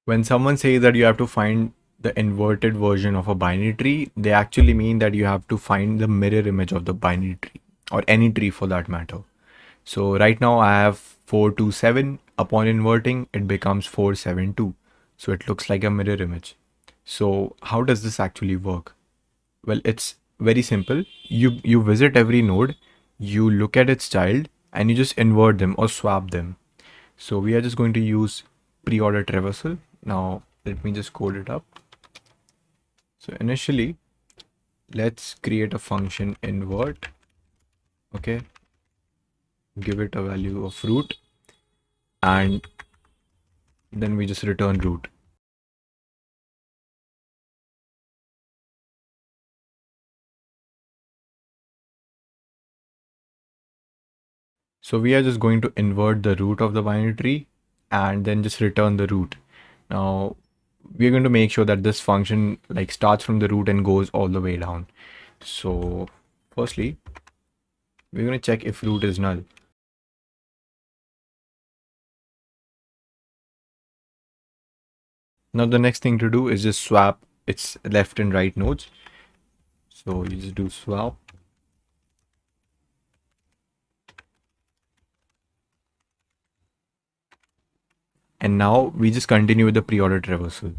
When someone says that you have to find the inverted version of a binary tree, they actually mean that you have to find the mirror image of the binary tree or any tree for that matter. So right now I have 427. Upon inverting, it becomes 472. So it looks like a mirror image. So how does this actually work? Well, it's very simple. You visit every node, you look at its child, and you just invert them or swap them. So we are just going to use pre-order traversal. Now let me just code it up. So initially, let's create a function invert. Okay, give it a value of root, and then we just return root. So we are just going to invert the root of the binary tree and then just return the root. Now we're going to make sure that this function like starts from the root and goes all the way down. So firstly, we're going to check if root is null. Now the next thing to do is just swap its left and right nodes. So you just do swap. And now we just continue with the pre-order traversal.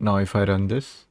Now if I run this,